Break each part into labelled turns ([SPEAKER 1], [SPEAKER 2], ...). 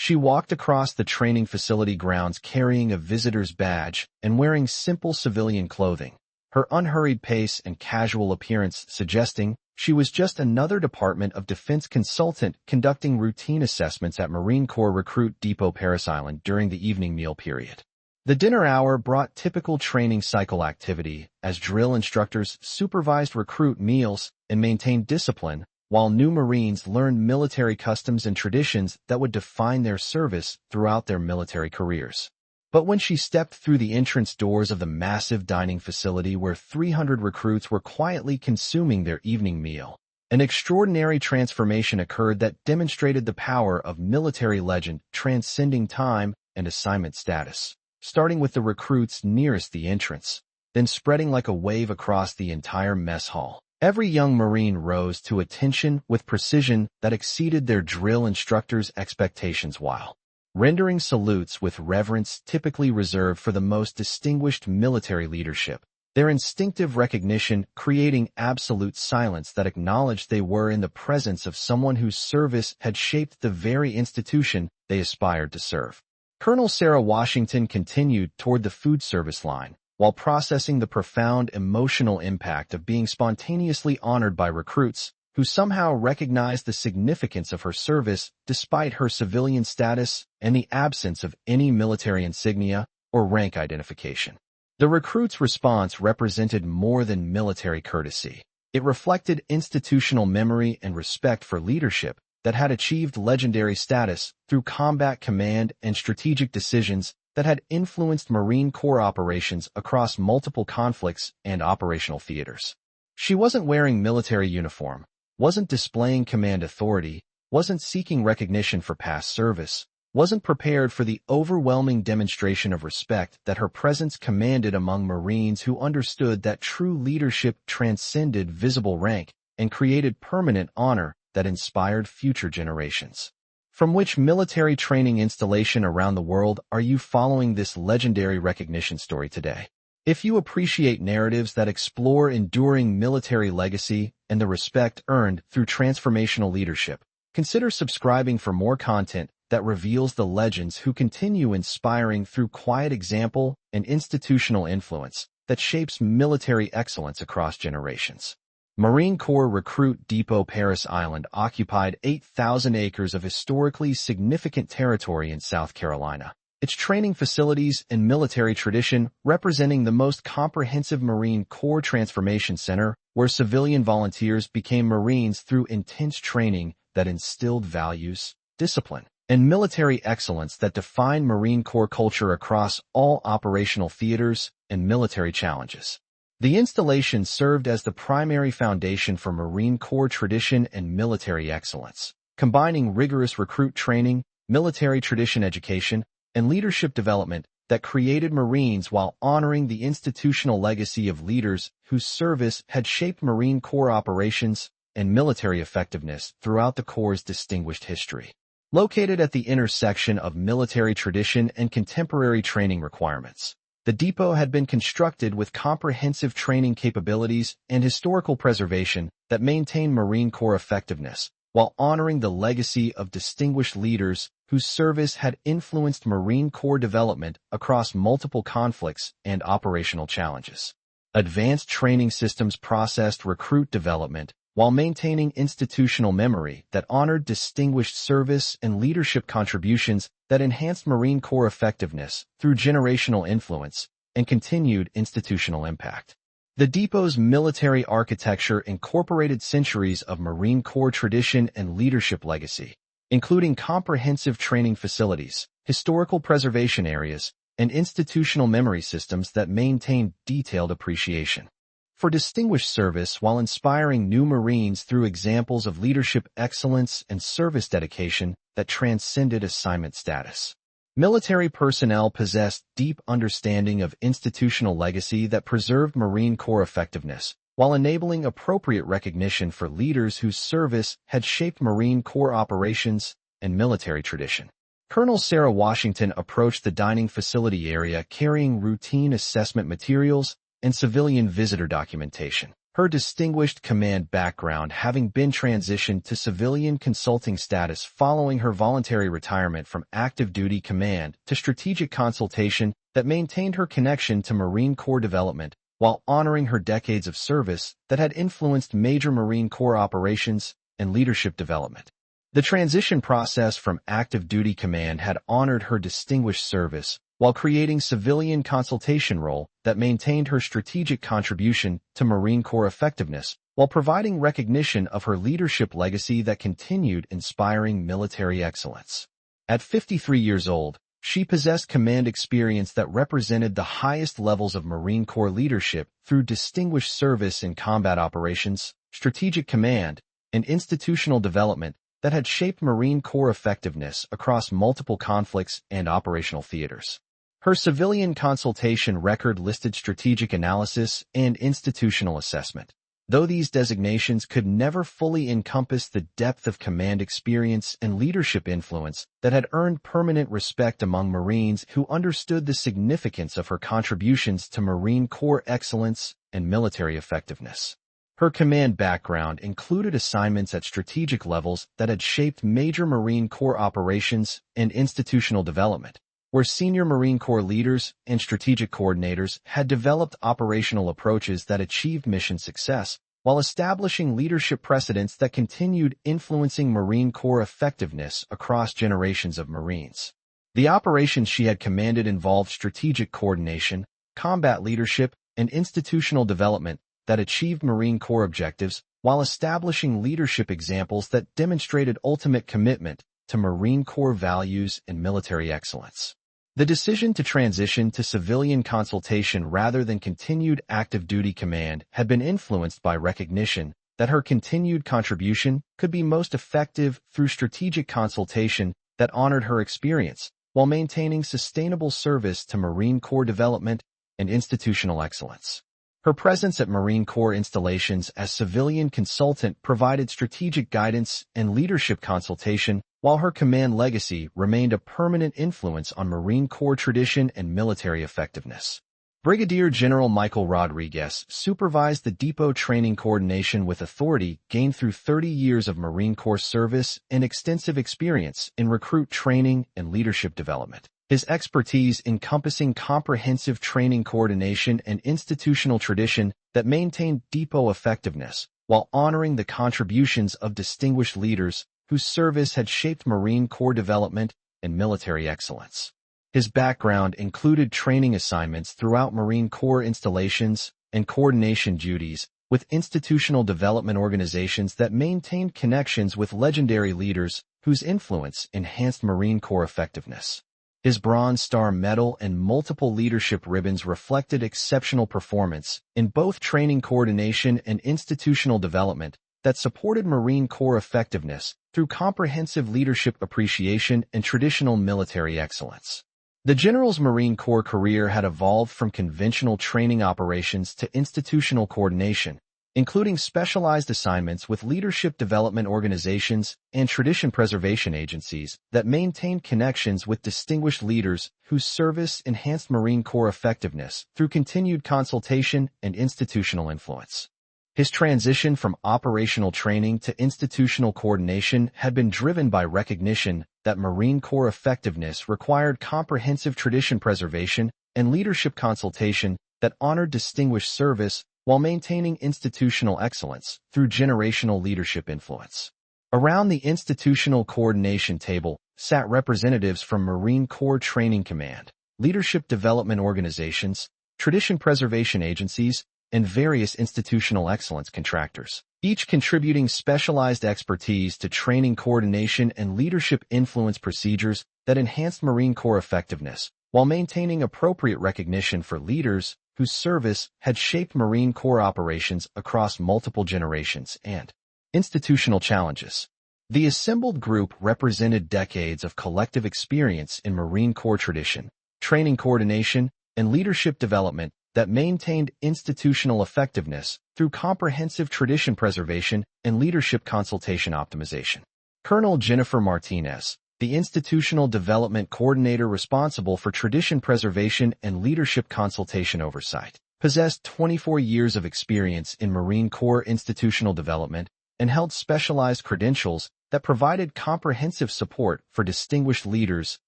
[SPEAKER 1] She walked across the training facility grounds carrying a visitor's badge and wearing simple civilian clothing, her unhurried pace and casual appearance suggesting she was just another Department of Defense consultant conducting routine assessments at Marine Corps Recruit Depot Paris Island during the evening meal period. The dinner hour brought typical training cycle activity as drill instructors supervised recruit meals and maintained discipline, while new Marines learned military customs and traditions that would define their service throughout their military careers. But when she stepped through the entrance doors of the massive dining facility where 300 recruits were quietly consuming their evening meal, an extraordinary transformation occurred that demonstrated the power of military legend transcending time and assignment status, starting with the recruits nearest the entrance, then spreading like a wave across the entire mess hall. Every young Marine rose to attention with precision that exceeded their drill instructor's expectations while rendering salutes with reverence typically reserved for the most distinguished military leadership, their instinctive recognition creating absolute silence that acknowledged they were in the presence of someone whose service had shaped the very institution they aspired to serve. Colonel Sarah Washington continued toward the food service line, while processing the profound emotional impact of being spontaneously honored by recruits who somehow recognized the significance of her service despite her civilian status and the absence of any military insignia or rank identification. The recruits' response represented more than military courtesy. It reflected institutional memory and respect for leadership that had achieved legendary status through combat command and strategic decisions that had influenced Marine Corps operations across multiple conflicts and operational theaters. She wasn't wearing military uniform, wasn't displaying command authority, wasn't seeking recognition for past service, wasn't prepared for the overwhelming demonstration of respect that her presence commanded among Marines who understood that true leadership transcended visible rank and created permanent honor that inspired future generations. From which military training installation around the world are you following this legendary recognition story today? If you appreciate narratives that explore enduring military legacy and the respect earned through transformational leadership, consider subscribing for more content that reveals the legends who continue inspiring through quiet example and institutional influence that shapes military excellence across generations. Marine Corps Recruit Depot Paris Island occupied 8,000 acres of historically significant territory in South Carolina, its training facilities and military tradition representing the most comprehensive Marine Corps transformation center where civilian volunteers became Marines through intense training that instilled values, discipline, and military excellence that defined Marine Corps culture across all operational theaters and military challenges. The installation served as the primary foundation for Marine Corps tradition and military excellence, combining rigorous recruit training, military tradition education, and leadership development that created Marines while honoring the institutional legacy of leaders whose service had shaped Marine Corps operations and military effectiveness throughout the Corps' distinguished history. Located at the intersection of military tradition and contemporary training requirements, the depot had been constructed with comprehensive training capabilities and historical preservation that maintained Marine Corps effectiveness, while honoring the legacy of distinguished leaders whose service had influenced Marine Corps development across multiple conflicts and operational challenges. Advanced training systems processed recruit development while maintaining institutional memory that honored distinguished service and leadership contributions that enhanced Marine Corps effectiveness through generational influence and continued institutional impact. The depot's military architecture incorporated centuries of Marine Corps tradition and leadership legacy, including comprehensive training facilities, historical preservation areas, and institutional memory systems that maintained detailed appreciation for distinguished service while inspiring new Marines through examples of leadership excellence and service dedication that transcended assignment status. Military personnel possessed deep understanding of institutional legacy that preserved Marine Corps effectiveness, while enabling appropriate recognition for leaders whose service had shaped Marine Corps operations and military tradition. Colonel Sarah Washington approached the dining facility area carrying routine assessment materials and civilian visitor documentation, her distinguished command background having been transitioned to civilian consulting status following her voluntary retirement from active duty command to strategic consultation that maintained her connection to Marine Corps development while honoring her decades of service that had influenced major Marine Corps operations and leadership development. The transition process from active duty command had honored her distinguished service while creating civilian consultation role that maintained her strategic contribution to Marine Corps effectiveness while providing recognition of her leadership legacy that continued inspiring military excellence. At 53 years old, she possessed command experience that represented the highest levels of Marine Corps leadership through distinguished service in combat operations, strategic command, and institutional development that had shaped Marine Corps effectiveness across multiple conflicts and operational theaters. Her civilian consultation record listed strategic analysis and institutional assessment. Though these designations could never fully encompass the depth of command experience and leadership influence that had earned permanent respect among Marines who understood the significance of her contributions to Marine Corps excellence and military effectiveness. Her command background included assignments at strategic levels that had shaped major Marine Corps operations and institutional development, where senior Marine Corps leaders and strategic coordinators had developed operational approaches that achieved mission success, while establishing leadership precedents that continued influencing Marine Corps effectiveness across generations of Marines. The operations she had commanded involved strategic coordination, combat leadership, and institutional development that achieved Marine Corps objectives, while establishing leadership examples that demonstrated ultimate commitment to Marine Corps values and military excellence. The decision to transition to civilian consultation rather than continued active duty command had been influenced by recognition that her continued contribution could be most effective through strategic consultation that honored her experience while maintaining sustainable service to Marine Corps development and institutional excellence. Her presence at Marine Corps installations as civilian consultant provided strategic guidance and leadership consultation, while her command legacy remained a permanent influence on Marine Corps tradition and military effectiveness. Brigadier General Michael Rodriguez supervised the depot training coordination with authority gained through 30 years of Marine Corps service and extensive experience in recruit training and leadership development. His expertise encompassing comprehensive training coordination and institutional tradition that maintained depot effectiveness while honoring the contributions of distinguished leaders whose service had shaped Marine Corps development and military excellence. His background included training assignments throughout Marine Corps installations and coordination duties with institutional development organizations that maintained connections with legendary leaders whose influence enhanced Marine Corps effectiveness. His Bronze Star Medal and multiple leadership ribbons reflected exceptional performance in both training coordination and institutional development that supported Marine Corps effectiveness through comprehensive leadership appreciation and traditional military excellence. The General's Marine Corps career had evolved from conventional training operations to institutional coordination, including specialized assignments with leadership development organizations and tradition preservation agencies that maintained connections with distinguished leaders whose service enhanced Marine Corps effectiveness through continued consultation and institutional influence. His transition from operational training to institutional coordination had been driven by recognition that Marine Corps effectiveness required comprehensive tradition preservation and leadership consultation that honored distinguished service while maintaining institutional excellence through generational leadership influence. Around the institutional coordination table sat representatives from Marine Corps Training Command, leadership development organizations, tradition preservation agencies, and various institutional excellence contractors, each contributing specialized expertise to training coordination and leadership influence procedures that enhanced Marine Corps effectiveness, while maintaining appropriate recognition for leaders whose service had shaped Marine Corps operations across multiple generations and institutional challenges. The assembled group represented decades of collective experience in Marine Corps tradition, training coordination, and leadership development that maintained institutional effectiveness through comprehensive tradition preservation and leadership consultation optimization. Colonel Jennifer Martinez, the institutional development coordinator responsible for tradition preservation and leadership consultation oversight, possessed 24 years of experience in Marine Corps institutional development, and held specialized credentials that provided comprehensive support for distinguished leaders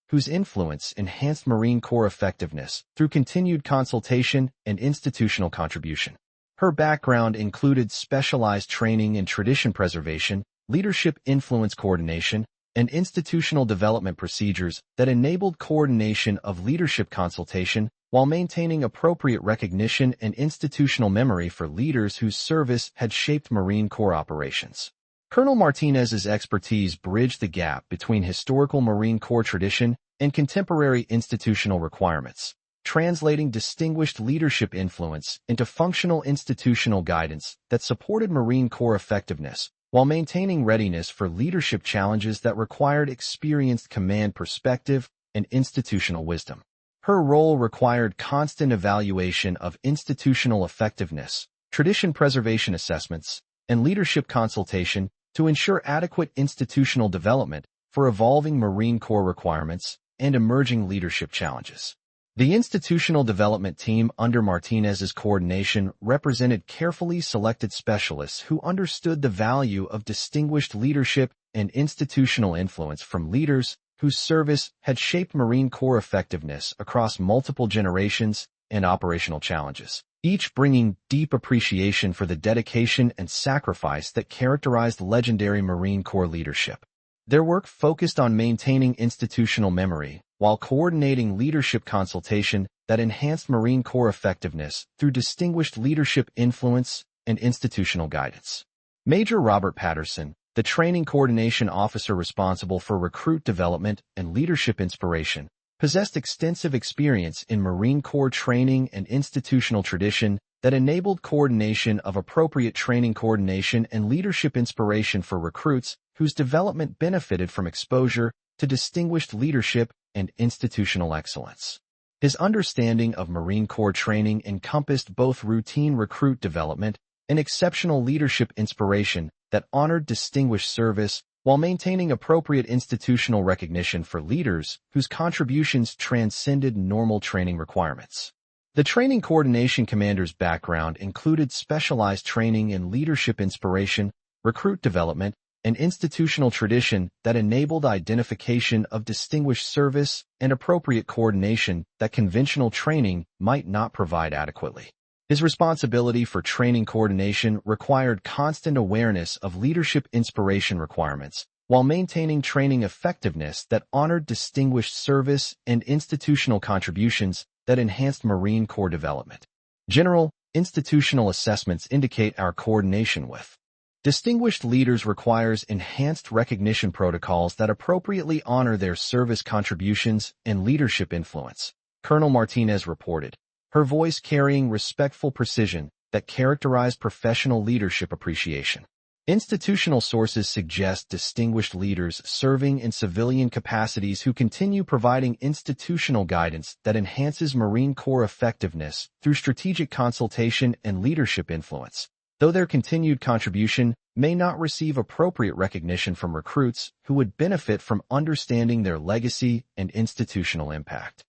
[SPEAKER 1] whose influence enhanced Marine Corps effectiveness through continued consultation and institutional contribution. Her background included specialized training in tradition preservation, leadership influence coordination, and institutional development procedures that enabled coordination of leadership consultation while maintaining appropriate recognition and institutional memory for leaders whose service had shaped Marine Corps operations. Colonel Martinez's expertise bridged the gap between historical Marine Corps tradition and contemporary institutional requirements, translating distinguished leadership influence into functional institutional guidance that supported Marine Corps effectiveness while maintaining readiness for leadership challenges that required experienced command perspective and institutional wisdom. Her role required constant evaluation of institutional effectiveness, tradition preservation assessments, and leadership consultation to ensure adequate institutional development for evolving Marine Corps requirements and emerging leadership challenges. The institutional development team under Martinez's coordination represented carefully selected specialists who understood the value of distinguished leadership and institutional influence from leaders whose service had shaped Marine Corps effectiveness across multiple generations and operational challenges, each bringing deep appreciation for the dedication and sacrifice that characterized legendary Marine Corps leadership. Their work focused on maintaining institutional memory while coordinating leadership consultation that enhanced Marine Corps effectiveness through distinguished leadership influence and institutional guidance. Major Robert Patterson, the training coordination officer responsible for recruit development and leadership inspiration, possessed extensive experience in Marine Corps training and institutional tradition that enabled coordination of appropriate training coordination and leadership inspiration for recruits whose development benefited from exposure to distinguished leadership and institutional excellence. His understanding of Marine Corps training encompassed both routine recruit development and exceptional leadership inspiration that honored distinguished service while maintaining appropriate institutional recognition for leaders whose contributions transcended normal training requirements. The training coordination commander's background included specialized training in leadership inspiration, recruit development, and institutional tradition that enabled identification of distinguished service and appropriate coordination that conventional training might not provide adequately. His responsibility for training coordination required constant awareness of leadership inspiration requirements, while maintaining training effectiveness that honored distinguished service and institutional contributions that enhanced Marine Corps development. General, institutional assessments indicate our coordination with distinguished leaders requires enhanced recognition protocols that appropriately honor their service contributions and leadership influence, Colonel Martinez reported, her voice carrying respectful precision that characterized professional leadership appreciation. Institutional sources suggest distinguished leaders serving in civilian capacities who continue providing institutional guidance that enhances Marine Corps effectiveness through strategic consultation and leadership influence, though their continued contribution may not receive appropriate recognition from recruits who would benefit from understanding their legacy and institutional impact.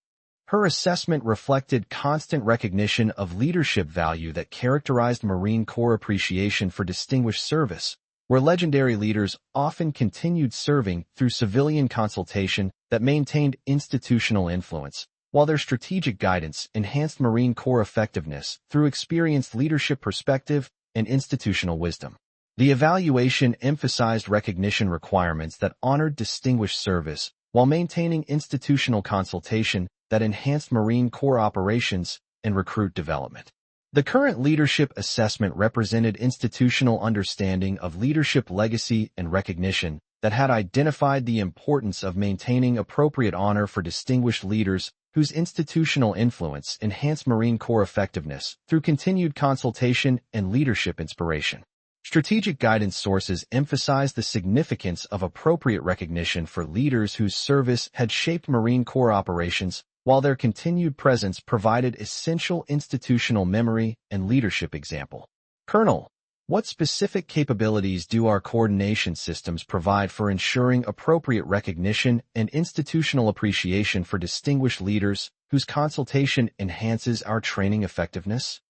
[SPEAKER 1] Her assessment reflected constant recognition of leadership value that characterized Marine Corps appreciation for distinguished service, where legendary leaders often continued serving through civilian consultation that maintained institutional influence, while their strategic guidance enhanced Marine Corps effectiveness through experienced leadership perspective and institutional wisdom. The evaluation emphasized recognition requirements that honored distinguished service while maintaining institutional consultation that enhanced Marine Corps operations and recruit development. The current leadership assessment represented institutional understanding of leadership legacy and recognition that had identified the importance of maintaining appropriate honor for distinguished leaders whose institutional influence enhanced Marine Corps effectiveness through continued consultation and leadership inspiration. Strategic guidance sources emphasize the significance of appropriate recognition for leaders whose service had shaped Marine Corps operations, while their continued presence provided essential institutional memory and leadership example. Colonel, what specific capabilities do our coordination systems provide for ensuring appropriate recognition and institutional appreciation for distinguished leaders whose consultation enhances our training effectiveness?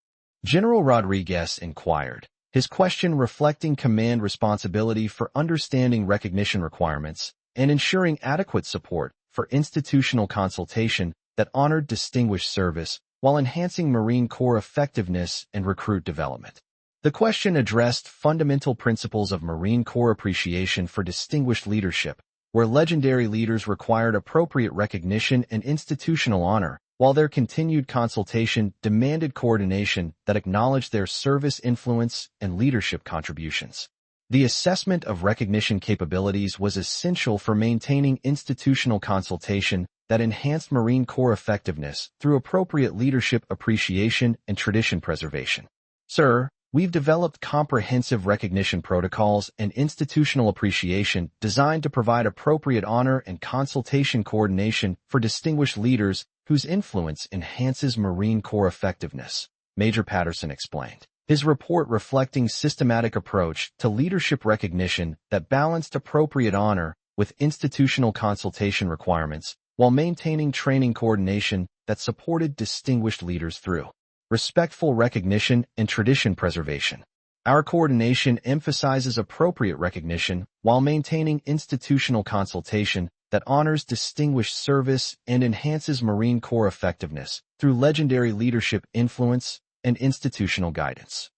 [SPEAKER 1] General Rodriguez inquired, his question reflecting command responsibility for understanding recognition requirements and ensuring adequate support for institutional consultation that honored distinguished service while enhancing Marine Corps effectiveness and recruit development. The question addressed fundamental principles of Marine Corps appreciation for distinguished leadership, where legendary leaders required appropriate recognition and institutional honor, while their continued consultation demanded coordination that acknowledged their service influence and leadership contributions. The assessment of recognition capabilities was essential for maintaining institutional consultation that enhanced Marine Corps effectiveness through appropriate leadership appreciation and tradition preservation. Sir, we've developed comprehensive recognition protocols and institutional appreciation designed to provide appropriate honor and consultation coordination for distinguished leaders whose influence enhances Marine Corps effectiveness, Major Patterson explained. His report reflecting systematic approach to leadership recognition that balanced appropriate honor with institutional consultation requirements while maintaining training coordination that supported distinguished leaders through respectful recognition and tradition preservation. Our coordination emphasizes appropriate recognition while maintaining institutional consultation that honors distinguished service and enhances Marine Corps effectiveness through legendary leadership influence and institutional guidance.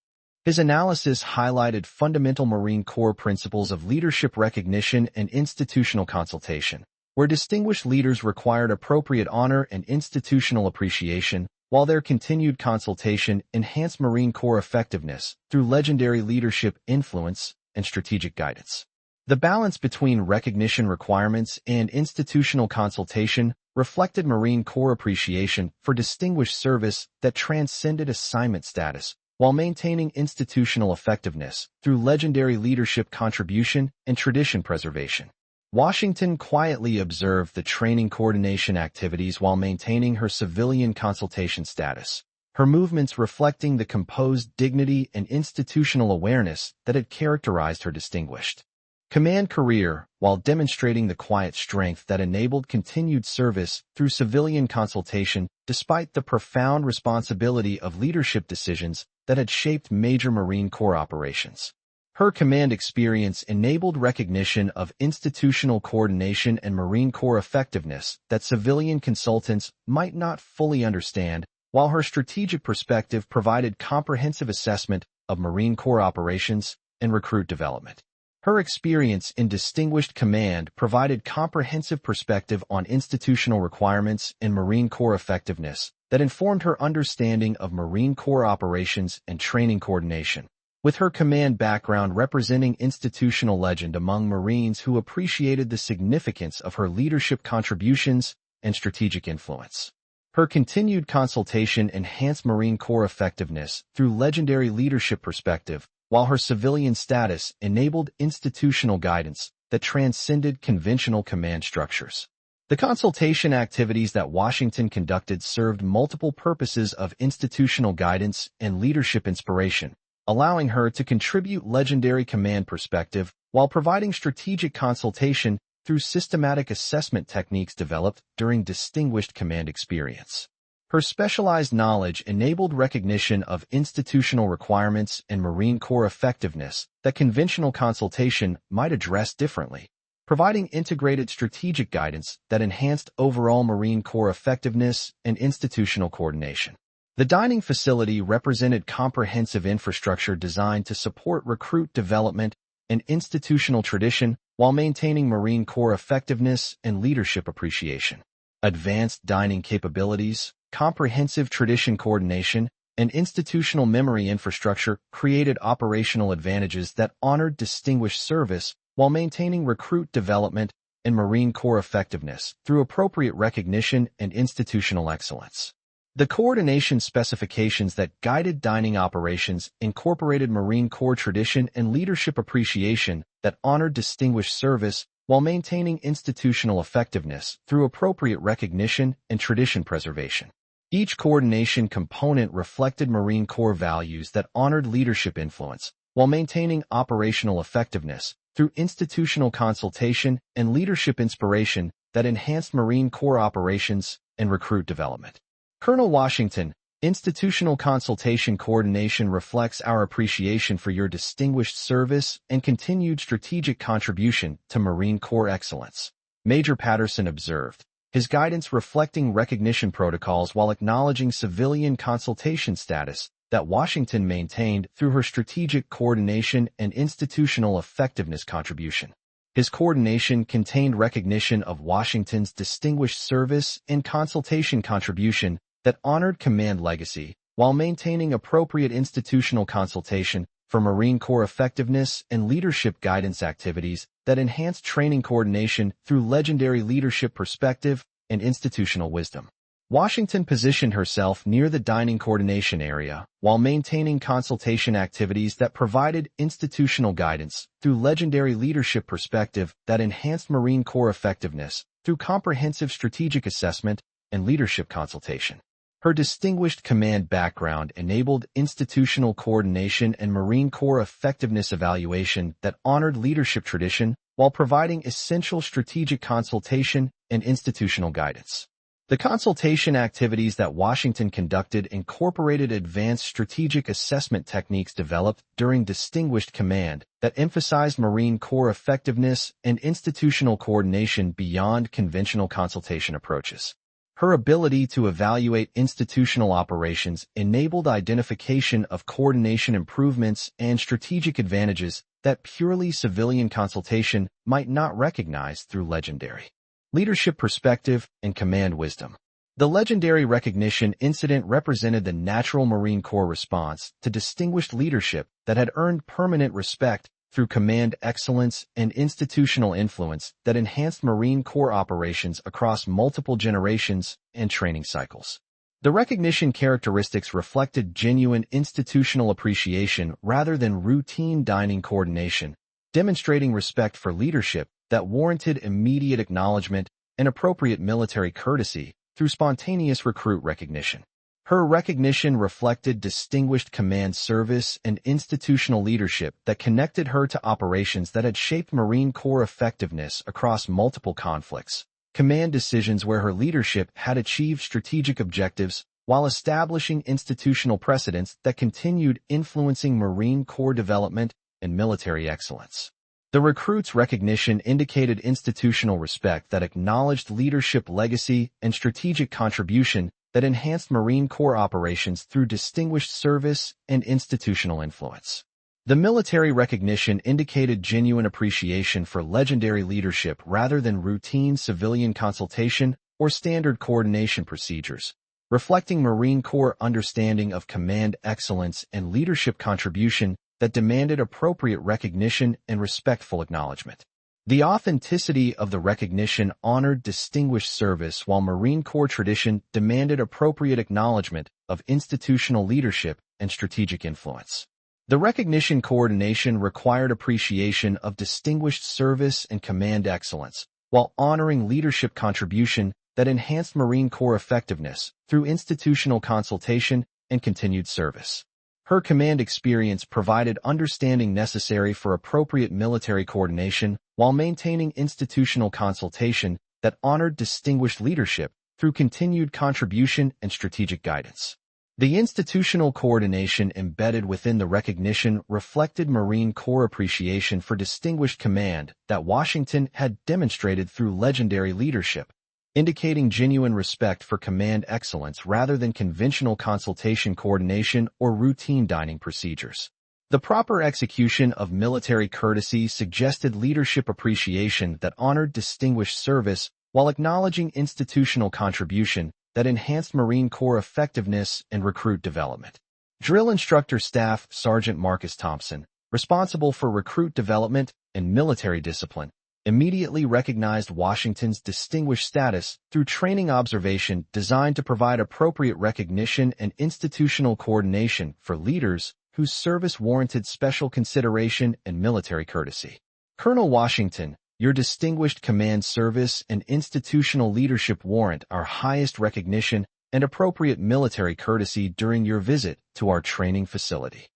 [SPEAKER 1] His analysis highlighted fundamental Marine Corps principles of leadership recognition and institutional consultation, where distinguished leaders required appropriate honor and institutional appreciation, while their continued consultation enhanced Marine Corps effectiveness through legendary leadership influence and strategic guidance. The balance between recognition requirements and institutional consultation reflected Marine Corps appreciation for distinguished service that transcended assignment status while maintaining institutional effectiveness through legendary leadership contribution and tradition preservation. Washington quietly observed the training coordination activities while maintaining her civilian consultation status, her movements reflecting the composed dignity and institutional awareness that had characterized her distinguished command career, while demonstrating the quiet strength that enabled continued service through civilian consultation despite the profound responsibility of leadership decisions that had shaped major Marine Corps operations. Her command experience enabled recognition of institutional coordination and Marine Corps effectiveness that civilian consultants might not fully understand, while her strategic perspective provided comprehensive assessment of Marine Corps operations and recruit development. Her experience in distinguished command provided comprehensive perspective on institutional requirements and Marine Corps effectiveness that informed her understanding of Marine Corps operations and training coordination, with her command background representing institutional legend among Marines who appreciated the significance of her leadership contributions and strategic influence. Her continued consultation enhanced Marine Corps effectiveness through legendary leadership perspective, while her civilian status enabled institutional guidance that transcended conventional command structures. The consultation activities that Washington conducted served multiple purposes of institutional guidance and leadership inspiration, allowing her to contribute legendary command perspective while providing strategic consultation through systematic assessment techniques developed during distinguished command experience. Her specialized knowledge enabled recognition of institutional requirements and Marine Corps effectiveness that conventional consultation might address differently, providing integrated strategic guidance that enhanced overall Marine Corps effectiveness and institutional coordination. The dining facility represented comprehensive infrastructure designed to support recruit development and institutional tradition while maintaining Marine Corps effectiveness and leadership appreciation. Advanced dining capabilities, comprehensive tradition coordination, and institutional memory infrastructure created operational advantages that honored distinguished service while maintaining recruit development and Marine Corps effectiveness through appropriate recognition and institutional excellence. The coordination specifications that guided dining operations incorporated Marine Corps tradition and leadership appreciation that honored distinguished service while maintaining institutional effectiveness through appropriate recognition and tradition preservation. Each coordination component reflected Marine Corps values that honored leadership influence while maintaining operational effectiveness through institutional consultation and leadership inspiration that enhanced Marine Corps operations and recruit development. Colonel Washington, Institutional consultation coordination reflects our appreciation for your distinguished service and continued strategic contribution to Marine Corps excellence. Major Patterson observed, his guidance reflecting recognition protocols while acknowledging civilian consultation status that Washington maintained through her strategic coordination and institutional effectiveness contribution. His coordination contained recognition of Washington's distinguished service and consultation contribution that honored command legacy while maintaining appropriate institutional consultation for Marine Corps effectiveness and leadership guidance activities that enhanced training coordination through legendary leadership perspective and institutional wisdom. Washington positioned herself near the dining coordination area while maintaining consultation activities that provided institutional guidance through legendary leadership perspective that enhanced Marine Corps effectiveness through comprehensive strategic assessment and leadership consultation. Her distinguished command background enabled institutional coordination and Marine Corps effectiveness evaluation that honored leadership tradition while providing essential strategic consultation and institutional guidance. The consultation activities that Washington conducted incorporated advanced strategic assessment techniques developed during distinguished command that emphasized Marine Corps effectiveness and institutional coordination beyond conventional consultation approaches. Her ability to evaluate institutional operations enabled identification of coordination improvements and strategic advantages that purely civilian consultation might not recognize through legendary leadership perspective and command wisdom. The legendary recognition incident represented the natural Marine Corps response to distinguished leadership that had earned permanent respect through command excellence and institutional influence that enhanced Marine Corps operations across multiple generations and training cycles. The recognition characteristics reflected genuine institutional appreciation rather than routine dining coordination, demonstrating respect for leadership that warranted immediate acknowledgement and appropriate military courtesy through spontaneous recruit recognition. Her recognition reflected distinguished command service and institutional leadership that connected her to operations that had shaped Marine Corps effectiveness across multiple conflicts, command decisions where her leadership had achieved strategic objectives while establishing institutional precedents that continued influencing Marine Corps development and military excellence. The recruit's recognition indicated institutional respect that acknowledged leadership legacy and strategic contribution that enhanced Marine Corps operations through distinguished service and institutional influence. The military recognition indicated genuine appreciation for legendary leadership rather than routine civilian consultation or standard coordination procedures, reflecting Marine Corps understanding of command excellence and leadership contribution that demanded appropriate recognition and respectful acknowledgement. The authenticity of the recognition honored distinguished service while Marine Corps tradition demanded appropriate acknowledgement of institutional leadership and strategic influence. The recognition coordination required appreciation of distinguished service and command excellence, while honoring leadership contribution that enhanced Marine Corps effectiveness through institutional consultation and continued service. Her command experience provided understanding necessary for appropriate military coordination while maintaining institutional consultation that honored distinguished leadership through continued contribution and strategic guidance. The institutional coordination embedded within the recognition reflected Marine Corps appreciation for distinguished command that Washington had demonstrated through legendary leadership, indicating genuine respect for command excellence rather than conventional consultation coordination or routine dining procedures. The proper execution of military courtesy suggested leadership appreciation that honored distinguished service while acknowledging institutional contribution that enhanced Marine Corps effectiveness and recruit development. Drill Instructor Staff Sergeant Marcus Thompson, responsible for recruit development and military discipline, immediately recognized Washington's distinguished status through training observation designed to provide appropriate recognition and institutional coordination for leaders whose service warranted special consideration and military courtesy. Colonel Washington, your distinguished command service and institutional leadership warrant our highest recognition and appropriate military courtesy during your visit to our training facility.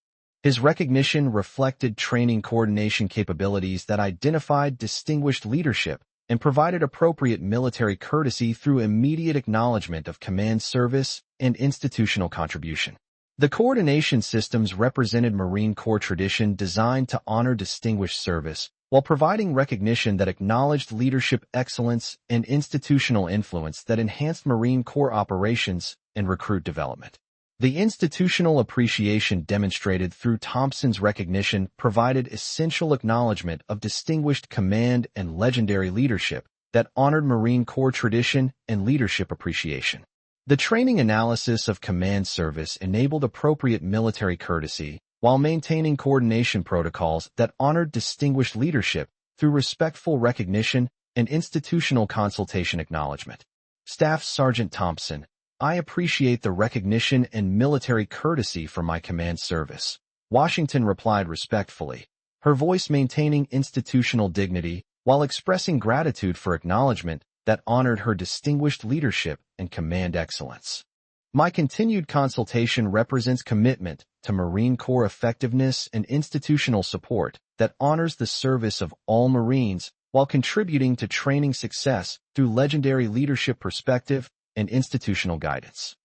[SPEAKER 1] His recognition reflected training coordination capabilities that identified distinguished leadership and provided appropriate military courtesy through immediate acknowledgement of command service and institutional contribution. The coordination systems represented Marine Corps tradition designed to honor distinguished service, while providing recognition that acknowledged leadership excellence and institutional influence that enhanced Marine Corps operations and recruit development. The institutional appreciation demonstrated through Thompson's recognition provided essential acknowledgement of distinguished command and legendary leadership that honored Marine Corps tradition and leadership appreciation. The training analysis of command service enabled appropriate military courtesy while maintaining coordination protocols that honored distinguished leadership through respectful recognition and institutional consultation acknowledgement. Staff Sergeant Thompson, I appreciate the recognition and military courtesy for my command service. Washington replied respectfully, her voice maintaining institutional dignity while expressing gratitude for acknowledgement that honored her distinguished leadership and command excellence. My continued consultation represents commitment to Marine Corps effectiveness and institutional support that honors the service of all Marines while contributing to training success through legendary leadership perspective and institutional guidance.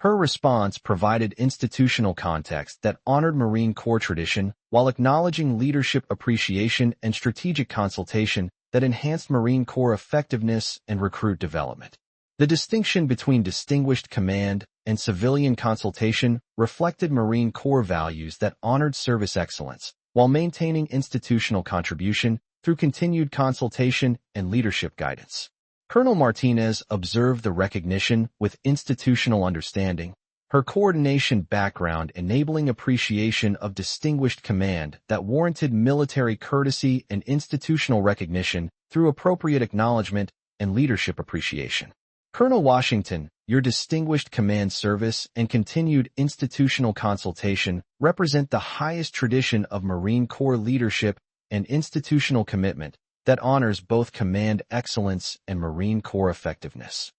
[SPEAKER 1] Her response provided institutional context that honored Marine Corps tradition while acknowledging leadership appreciation and strategic consultation that enhanced Marine Corps effectiveness and recruit development. The distinction between distinguished command and civilian consultation reflected Marine Corps values that honored service excellence while maintaining institutional contribution through continued consultation and leadership guidance. Colonel Martinez observed the recognition with institutional understanding, her coordination background enabling appreciation of distinguished command that warranted military courtesy and institutional recognition through appropriate acknowledgement and leadership appreciation. Colonel Washington, your distinguished command service and continued institutional consultation represent the highest tradition of Marine Corps leadership and institutional commitment that honors both command excellence and Marine Corps effectiveness.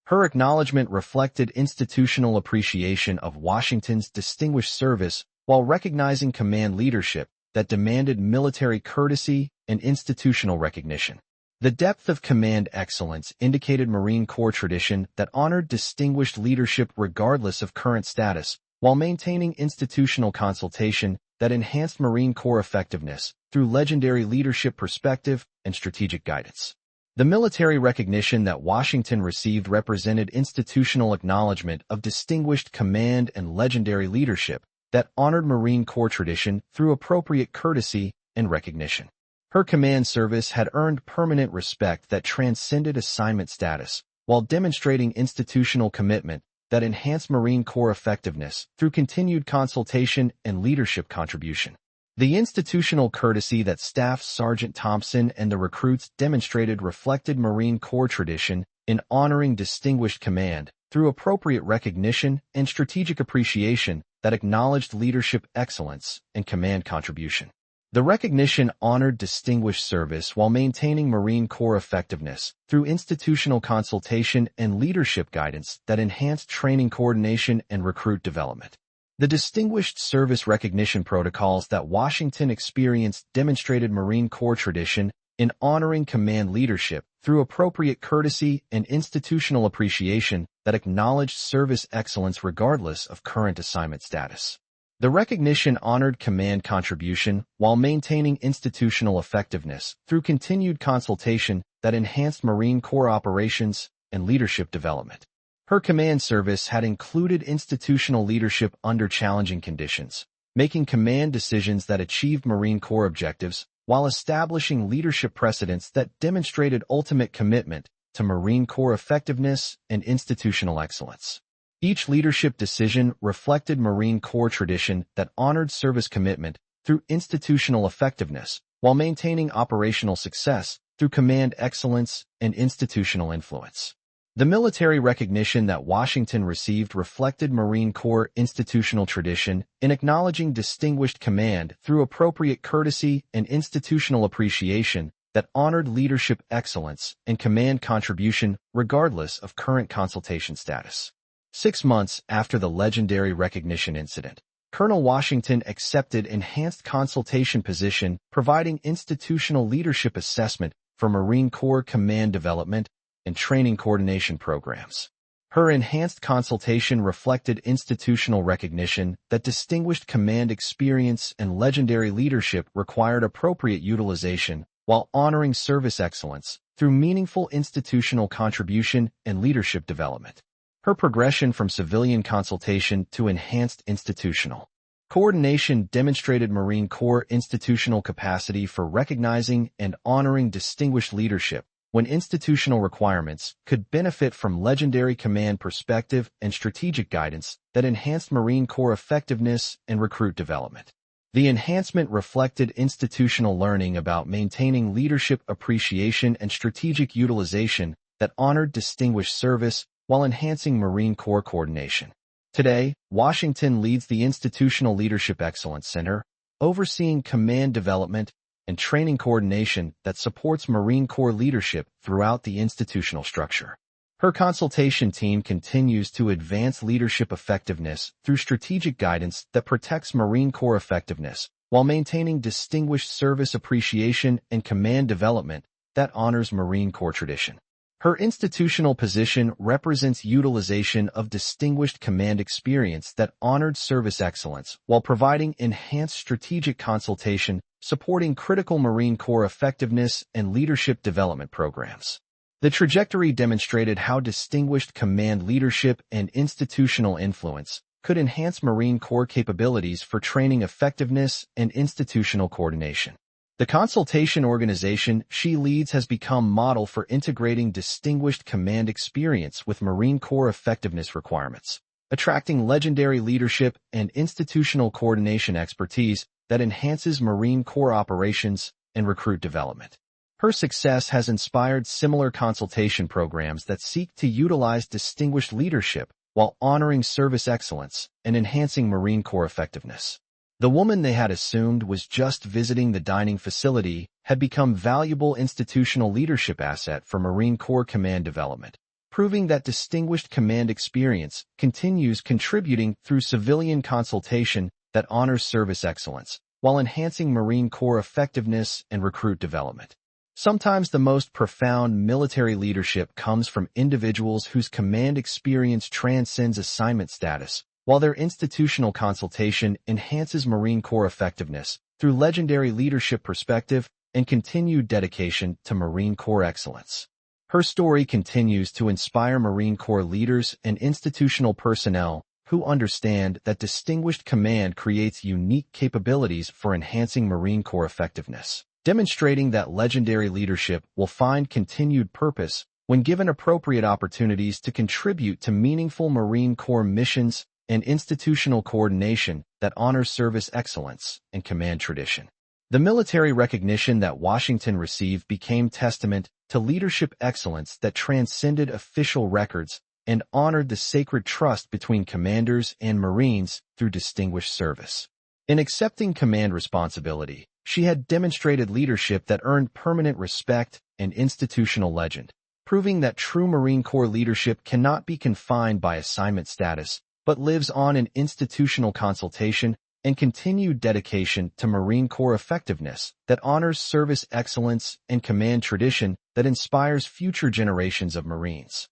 [SPEAKER 1] Her acknowledgement reflected institutional appreciation of Washington's distinguished service while recognizing command leadership that demanded military courtesy and institutional recognition. The depth of command excellence indicated Marine Corps tradition that honored distinguished leadership regardless of current status, while maintaining institutional consultation that enhanced Marine Corps effectiveness through legendary leadership perspective and strategic guidance. The military recognition that Washington received represented institutional acknowledgement of distinguished command and legendary leadership that honored Marine Corps tradition through appropriate courtesy and recognition. Her command service had earned permanent respect that transcended assignment status, while demonstrating institutional commitment that enhanced Marine Corps effectiveness through continued consultation and leadership contribution. The institutional courtesy that Staff Sergeant Thompson and the recruits demonstrated reflected Marine Corps tradition in honoring distinguished command through appropriate recognition and strategic appreciation that acknowledged leadership excellence and command contribution. The recognition honored distinguished service while maintaining Marine Corps effectiveness through institutional consultation and leadership guidance that enhanced training coordination and recruit development. The distinguished service recognition protocols that Washington experienced demonstrated Marine Corps tradition in honoring command leadership through appropriate courtesy and institutional appreciation that acknowledged service excellence regardless of current assignment status. The recognition honored command contribution while maintaining institutional effectiveness through continued consultation that enhanced Marine Corps operations and leadership development. Her command service had included institutional leadership under challenging conditions, making command decisions that achieved Marine Corps objectives while establishing leadership precedents that demonstrated ultimate commitment to Marine Corps effectiveness and institutional excellence. Each leadership decision reflected Marine Corps tradition that honored service commitment through institutional effectiveness while maintaining operational success through command excellence and institutional influence. The military recognition that Washington received reflected Marine Corps institutional tradition in acknowledging distinguished command through appropriate courtesy and institutional appreciation that honored leadership excellence and command contribution regardless of current consultation status. 6 months after the legendary recognition incident, Colonel Washington accepted enhanced consultation position providing institutional leadership assessment for Marine Corps command development and training coordination programs. Her enhanced consultation reflected institutional recognition that distinguished command experience and legendary leadership required appropriate utilization while honoring service excellence through meaningful institutional contribution and leadership development. Her progression from civilian consultation to enhanced institutional coordination demonstrated Marine Corps institutional capacity for recognizing and honoring distinguished leadership when institutional requirements could benefit from legendary command perspective and strategic guidance that enhanced Marine Corps effectiveness and recruit development. The enhancement reflected institutional learning about maintaining leadership appreciation and strategic utilization that honored distinguished service while enhancing Marine Corps coordination. Today, Washington leads the Institutional Leadership Excellence Center, overseeing command development and training coordination that supports Marine Corps leadership throughout the institutional structure. Her consultation team continues to advance leadership effectiveness through strategic guidance that protects Marine Corps effectiveness while maintaining distinguished service appreciation and command development that honors Marine Corps tradition. Her institutional position represents utilization of distinguished command experience that honored service excellence while providing enhanced strategic consultation supporting critical Marine Corps effectiveness and leadership development programs. The trajectory demonstrated how distinguished command leadership and institutional influence could enhance Marine Corps capabilities for training effectiveness and institutional coordination. The consultation organization she leads has become model for integrating distinguished command experience with Marine Corps effectiveness requirements, attracting legendary leadership and institutional coordination expertise that enhances Marine Corps operations and recruit development. Her success has inspired similar consultation programs that seek to utilize distinguished leadership while honoring service excellence and enhancing Marine Corps effectiveness. The woman they had assumed was just visiting the dining facility had become valuable institutional leadership asset for Marine Corps command development, proving that distinguished command experience continues contributing through civilian consultation that honors service excellence while enhancing Marine Corps effectiveness and recruit development. Sometimes the most profound military leadership comes from individuals whose command experience transcends assignment status, while their institutional consultation enhances Marine Corps effectiveness through legendary leadership perspective and continued dedication to Marine Corps excellence. Her story continues to inspire Marine Corps leaders and institutional personnel who understand that distinguished command creates unique capabilities for enhancing Marine Corps effectiveness, demonstrating that legendary leadership will find continued purpose when given appropriate opportunities to contribute to meaningful Marine Corps missions and institutional coordination that honors service excellence and command tradition. The military recognition that Washington received became testament to leadership excellence that transcended official records and honored the sacred trust between commanders and Marines through distinguished service. In accepting command responsibility, she had demonstrated leadership that earned permanent respect and institutional legend, proving that true Marine Corps leadership cannot be confined by assignment status, but lives on in institutional consultation and continued dedication to Marine Corps effectiveness that honors service excellence and command tradition that inspires future generations of Marines.